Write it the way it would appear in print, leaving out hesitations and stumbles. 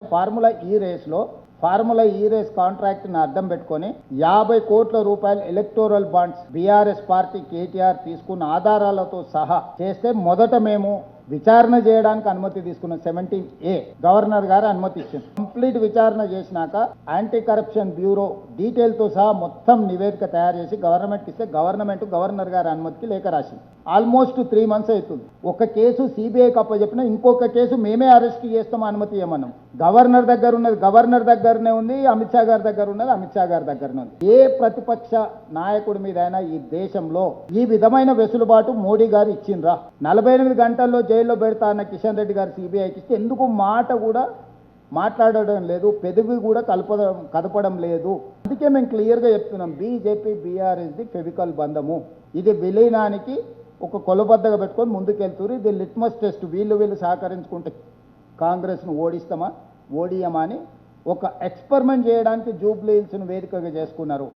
Formula ఈ race కాంట్రాక్ట్ని అడ్డం పెట్టుకొని 50 కోట్ల రూపాయలు electoral bonds BRS party KTR తీసుకున్న ఆధారాలతో సహా చేస్తే మొదట మేము విచారణ చేయడానికి అనుమతి తీసుకున్నాం. 17A గవర్నర్ గారు అనుమతి ఇచ్చింది. కంప్లీట్ విచారణ చేసినాక యాంటీ కరప్షన్ బ్యూరో డీటెయిల్ తో సహా మొత్తం నివేదిక తయారు చేసి గవర్నమెంట్ ఇస్తే గవర్నర్ గారి అనుమతికి లేఖ రాసింది. ఆల్మోస్ట్ 3 months అవుతుంది. ఒక కేసు సిబిఐకి అప్పచెప్పినా ఇంకొక కేసు మేమే అరెస్ట్ చేస్తాం అనుమతి ఇవ్వమన్నాం. గవర్నర్ దగ్గర ఉన్నది గవర్నర్ దగ్గరనే ఉంది, అమిత్ షా గారి దగ్గర ఉన్నది అమిత్ షా గారి దగ్గరనే ఉంది. ఏ ప్రతిపక్ష నాయకుడి మీదైనా ఈ దేశంలో ఈ విధమైన వెసులుబాటు మోడీ గారు ఇచ్చిండ్రా? 48 గంటల్లో జైల్లో పెడతా అన్న కిషన్ రెడ్డి గారు సిబిఐకి ఇస్తే ఎందుకు మాట కూడా మాట్లాడడం లేదు, పెదవి కూడా కదపడం లేదు. అందుకే మేము క్లియర్గా చెప్తున్నాం, బీజేపీ బీఆర్ఎస్ది ఫెవికల్ బంధము. ఇది విలీనానికి ఒక కొలబద్దగా పెట్టుకొని ముందుకెళ్తున్నారు. ఇది లిట్మస్ టెస్ట్. వీళ్ళు సహకరించుకుంటే కాంగ్రెస్ను ఓడియమా అని ఒక ఎక్స్పెరిమెంట్ చేయడానికి జూబ్లీ హిల్స్ను వేదికగా చేసుకున్నారు.